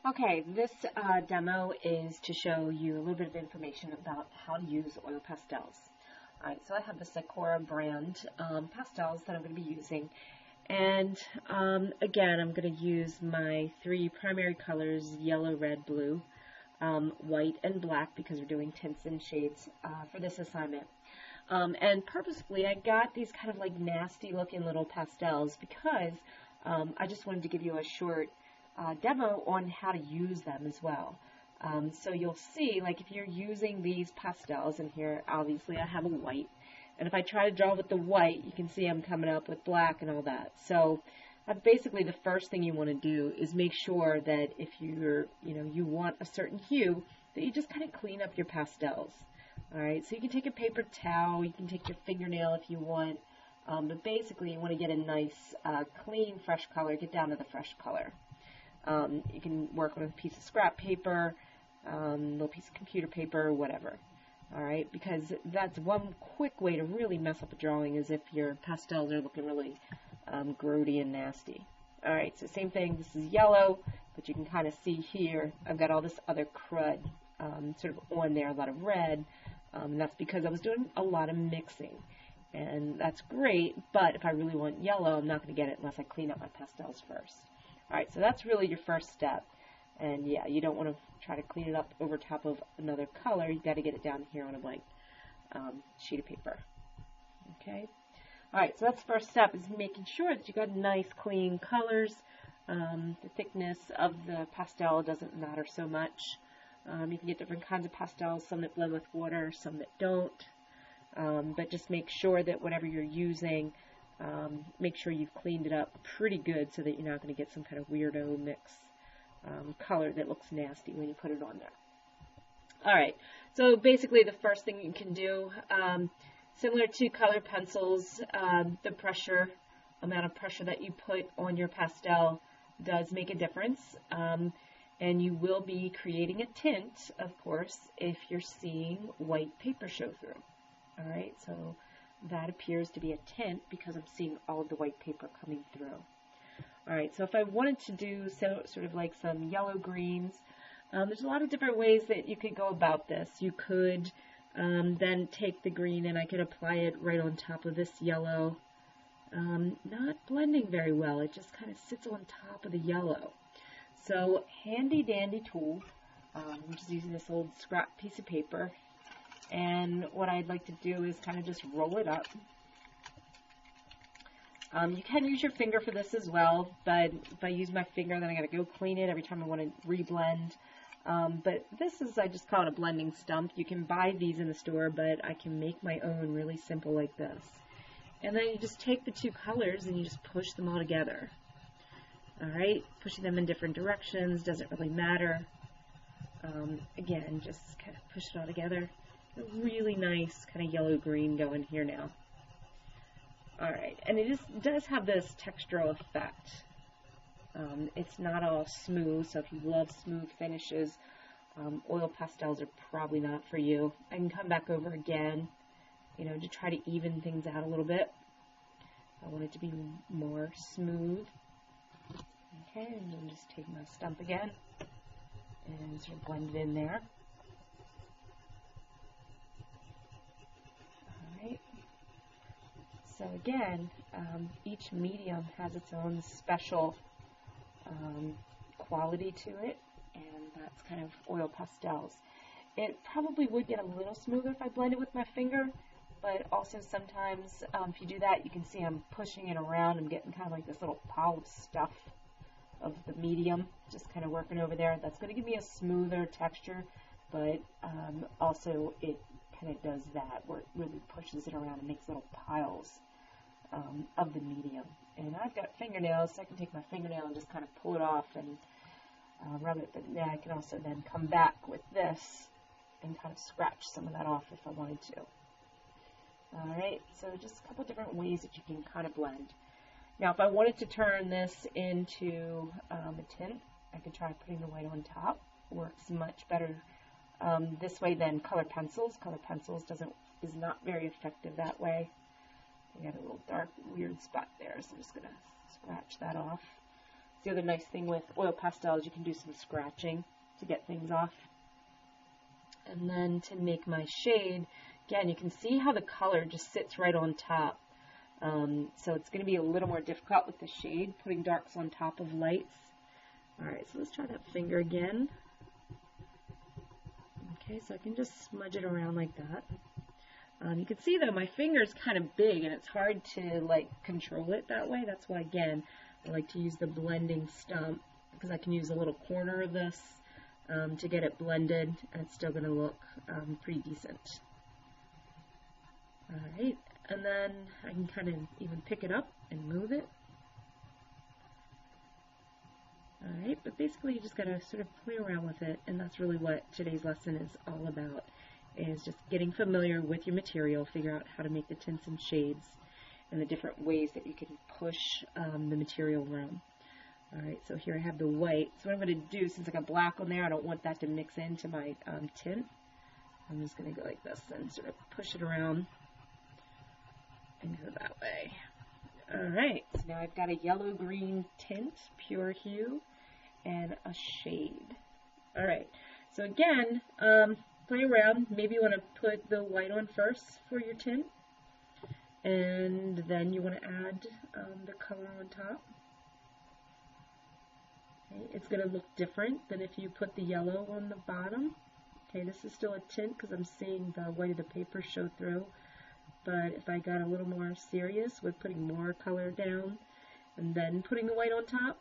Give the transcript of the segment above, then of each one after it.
Okay, this demo is to show you a little bit of information about how to use oil pastels. Alright, so I have the Sakura brand pastels that I'm going to be using, and again I'm going to use my three primary colors: yellow, red, blue, white, and black, because we're doing tints and shades for this assignment. And purposefully I got these kind of like nasty looking little pastels because I just wanted to give you a short demo on how to use them as well. So you'll see, like, if you're using these pastels, and here obviously I have a white, and if I try to draw with the white, you can see I'm coming up with black and all that. So basically the first thing you want to do is make sure that if you want a certain hue, that you just kind of clean up your pastels. Alright, so you can take a paper towel, you can take your fingernail if you want, but basically you want to get a nice clean fresh color, get down to the fresh color. You can work with a piece of scrap paper, a little piece of computer paper, whatever. Alright, because that's one quick way to really mess up a drawing, is if your pastels are looking really grody and nasty. Alright, so same thing, this is yellow, but you can kind of see here, I've got all this other crud sort of on there, a lot of red, and that's because I was doing a lot of mixing. And that's great, but if I really want yellow, I'm not going to get it unless I clean up my pastels first. Alright, so that's really your first step. And yeah, you don't want to try to clean it up over top of another color. You've got to get it down here on a blank sheet of paper. Okay? Alright, so that's the first step, is making sure that you got nice clean colors. The thickness of the pastel doesn't matter so much. You can get different kinds of pastels, some that blend with water, some that don't. But just make sure that whatever you're using, make sure you've cleaned it up pretty good so that you're not going to get some kind of weirdo mix color that looks nasty when you put it on there. Alright, so basically the first thing you can do, similar to color pencils, the amount of pressure that you put on your pastel does make a difference. And you will be creating a tint, of course, if you're seeing white paper show through. Alright, so that appears to be a tint because I'm seeing all of the white paper coming through. Alright, so if I wanted to do sort of like some yellow greens, there's a lot of different ways that you could go about this. You could then take the green and I could apply it right on top of this yellow. Not blending very well, it just kind of sits on top of the yellow. So, handy dandy tool. I'm just using this old scrap piece of paper, and what I'd like to do is kind of just roll it up. You can use your finger for this as well, but if I use my finger, then I gotta go clean it every time I want to reblend. But this is, I just call it a blending stump. You can buy these in the store, but I can make my own really simple like this. And then you just take the two colors and you just push them all together. Alright, pushing them in different directions doesn't really matter. Again, just kind of push it all together. A really nice kind of yellow-green going here now. Alright, and it does have this textural effect. It's not all smooth, so if you love smooth finishes, oil pastels are probably not for you. I can come back over again, to try to even things out a little bit. I want it to be more smooth. Okay, and then just take my stump again and sort of blend it in there. Alright, so again, each medium has its own special quality to it, and that's kind of oil pastels. It probably would get a little smoother if I blend it with my finger, but also sometimes if you do that, you can see I'm pushing it around. I'm getting kind of like this little pile of stuff of the medium, just kind of working over there. That's going to give me a smoother texture, but also it kind of does that, where it really pushes it around and makes little piles of the medium. And I've got fingernails, so I can take my fingernail and just kind of pull it off and rub it, but yeah, I can also then come back with this and kind of scratch some of that off if I wanted to. Alright, so just a couple different ways that you can kind of blend. Now, if I wanted to turn this into a tint, I could try putting the white on top. Works much better this way than color pencils. Color pencils is not very effective that way. I got a little dark, weird spot there, so I'm just going to scratch that off. the other nice thing with oil pastels, you can do some scratching to get things off. And then to make my shade, again, you can see how the color just sits right on top. So it's going to be a little more difficult with the shade, putting darks on top of lights. Alright, so let's try that finger again. Okay, so I can just smudge it around like that. You can see though my finger is kind of big and it's hard to like control it that way. That's why again I like to use the blending stump, because I can use a little corner of this to get it blended, and it's still going to look pretty decent. Alright, and then I can kind of even pick it up and move it. Alright, but basically you just got to sort of play around with it, and that's really what today's lesson is all about, is just getting familiar with your material, figure out how to make the tints and shades, and the different ways that you can push the material around. Alright, so here I have the white. So what I'm going to do, since I got black on there, I don't want that to mix into my tint. I'm just going to go like this and sort of push it around and go that way. Alright, so now I've got a yellow-green tint, pure hue, and a shade. Alright, so again, play around. Maybe you want to put the white on first for your tint, and then you want to add the color on top. Okay, it's going to look different than if you put the yellow on the bottom. Okay, this is still a tint because I'm seeing the white of the paper show through. But if I got a little more serious with putting more color down and then putting the white on top,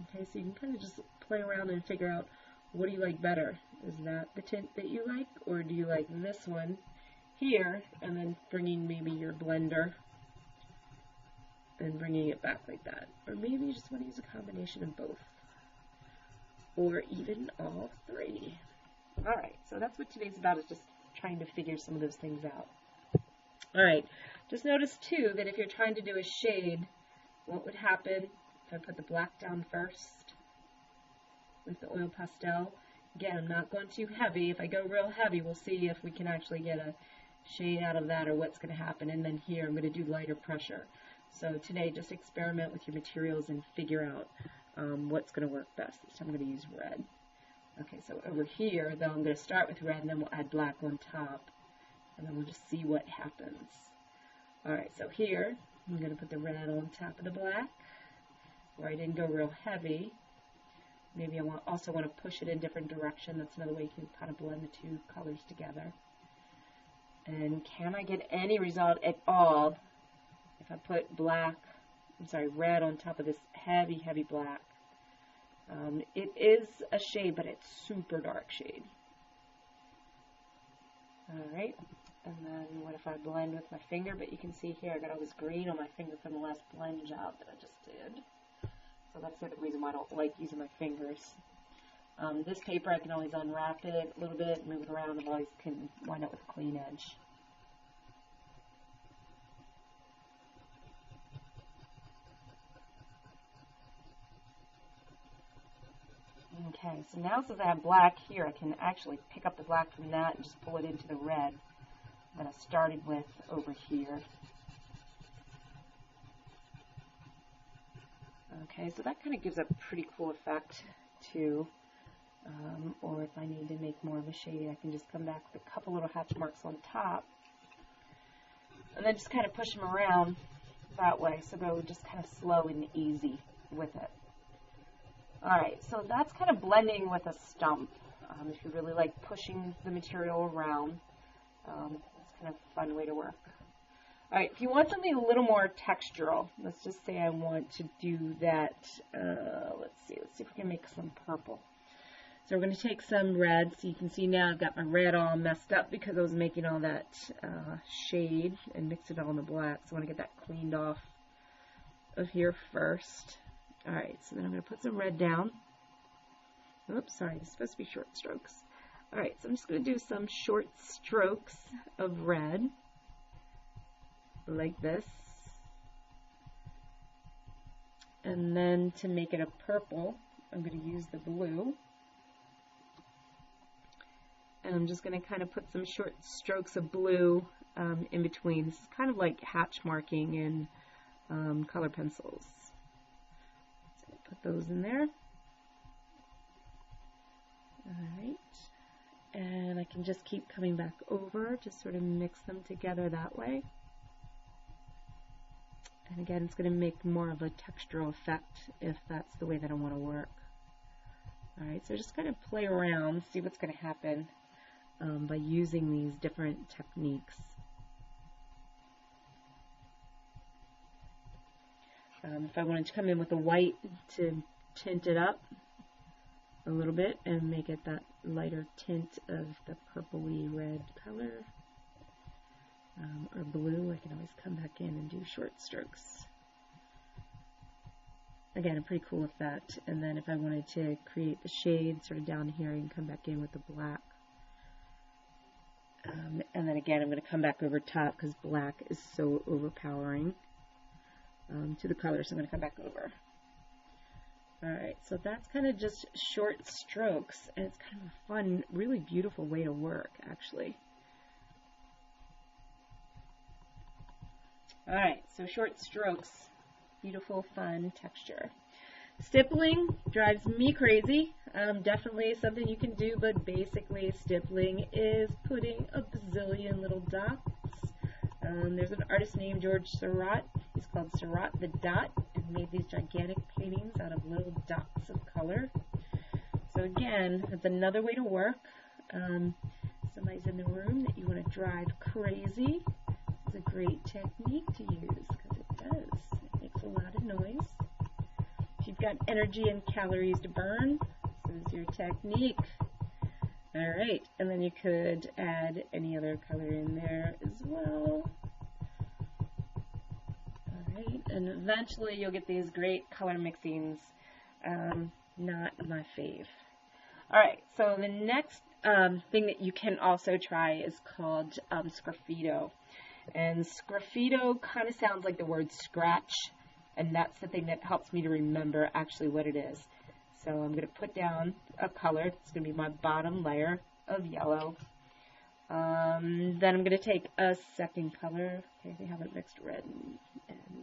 okay, so you can kind of just play around and figure out, what do you like better? Is that the tint that you like, or do you like this one here, and then bringing maybe your blender and bringing it back like that? Or maybe you just want to use a combination of both, or even all three. Alright, so that's what today's about, is just trying to figure some of those things out. Alright, just notice too that if you're trying to do a shade, what would happen if I put the black down first with the oil pastel? Again, I'm not going too heavy. If I go real heavy, we'll see if we can actually get a shade out of that, or what's going to happen. And then here I'm going to do lighter pressure. So today, just experiment with your materials and figure out what's going to work best. This time I'm going to use red. Okay, so over here, though, I'm going to start with red, and then we'll add black on top. And then we'll just see what happens. Alright, so here, I'm going to put the red on top of the black, where I didn't go real heavy. Maybe I also want to push it in a different direction. That's another way you can kind of blend the two colors together. And can I get any result at all if I put red on top of this heavy, heavy black? It is a shade, but it's super dark shade. Alright. And then what if I blend with my finger? But you can see here I got all this green on my finger from the last blend job that I just did. So that's the other reason why I don't like using my fingers. This paper I can always unwrap it a little bit, move it around, and always can wind up with a clean edge. Okay, so now since I have black here, I can actually pick up the black from that and just pull it into the red that I started with over here. Okay, so that kind of gives a pretty cool effect too. Or if I need to make more of a shade, I can just come back with a couple little hatch marks on top, and then just kind of push them around that way, so go just kind of slow and easy with it. Alright, so that's kind of blending with a stump. If you really like pushing the material around, it's kind of a fun way to work. Alright, if you want something a little more textural, let's just say I want to do that, let's see if we can make some purple. So we're going to take some red. So you can see now I've got my red all messed up because I was making all that shade and mixed it all in the black. So I want to get that cleaned off of here first. Alright, so then I'm going to put some red down. Oops, sorry, it's supposed to be short strokes. Alright, so I'm just going to do some short strokes of red, like this. And then to make it a purple, I'm going to use the blue. And I'm just going to kind of put some short strokes of blue in between. This is kind of like hatch marking in color pencils. So put those in there. Alright, and I can just keep coming back over to sort of mix them together that way. And again, it's going to make more of a textural effect if that's the way that I want to work. Alright, so just kind of play around, see what's going to happen by using these different techniques. If I wanted to come in with a white to tint it up a little bit and make it that lighter tint of the purpley red color, or blue, I can always come back in and do short strokes. Again, I'm pretty cool with that. And then if I wanted to create the shade sort of down here, I can come back in with the black. And then again, I'm going to come back over top because black is so overpowering to the color, so I'm going to come back over. Alright, so that's kind of just short strokes, and it's kind of a fun, really beautiful way to work, actually. Alright, so short strokes, beautiful, fun texture. Stippling drives me crazy. Definitely something you can do, but basically stippling is putting a bazillion little dots. There's an artist named George Seurat. He's called Seurat the Dot, and made these gigantic paintings out of little dots of color. So again, that's another way to work. Somebody's in the room that you want to drive crazy. It's a great technique to use because it does. It makes a lot of noise. If you've got energy and calories to burn, this is your technique. Alright, and then you could add any other color in there as well. Alright, and eventually you'll get these great color mixings. Not my fave. Alright, so the next thing that you can also try is called Sgraffito. And Sgraffito kind of sounds like the word scratch, and that's the thing that helps me to remember actually what it is. So I'm going to put down a color. It's going to be my bottom layer of yellow. Then I'm going to take a second color. Okay, they haven't mixed red and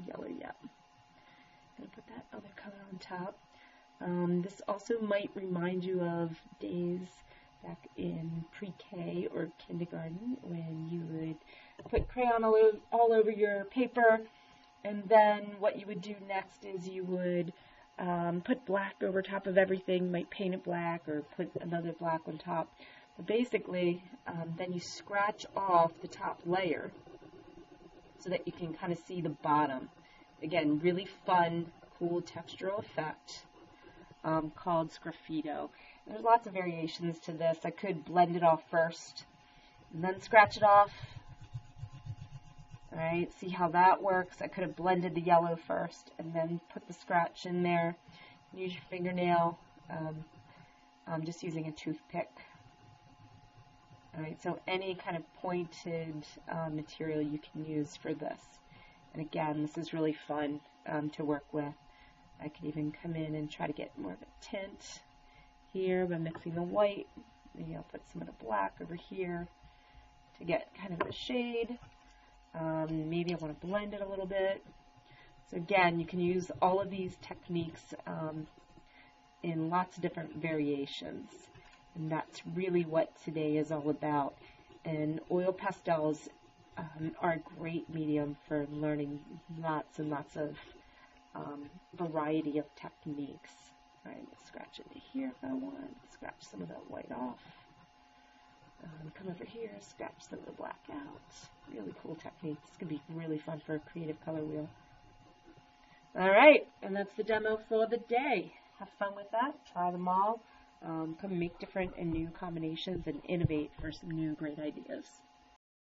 yellow yet. I'm going to put that other color on top. This also might remind you of days back in pre-K or kindergarten when you would put crayon all over your paper, and then what you would do next is you would put black over top of everything, might paint it black or put another black on top. But basically, then you scratch off the top layer so that you can kind of see the bottom. Again, really fun, cool textural effect called Sgraffito. There's lots of variations to this. I could blend it off first and then scratch it off. Alright, see how that works. I could have blended the yellow first and then put the scratch in there. Use your fingernail. I'm just using a toothpick. Alright, so any kind of pointed material you can use for this. And again, this is really fun to work with. I could even come in and try to get more of a tint here by mixing the white. Maybe I'll put some of the black over here to get kind of a shade. Maybe I want to blend it a little bit. So again, you can use all of these techniques in lots of different variations. And that's really what today is all about. And oil pastels are a great medium for learning lots and lots of variety of techniques. All right, let's scratch it here if I want. Scratch some of that white off. Come over here, scratch some of the black out. Really cool technique. This could be really fun for a creative color wheel. Alright, and that's the demo for the day. Have fun with that. Try them all. Come make different and new combinations and innovate for some new great ideas.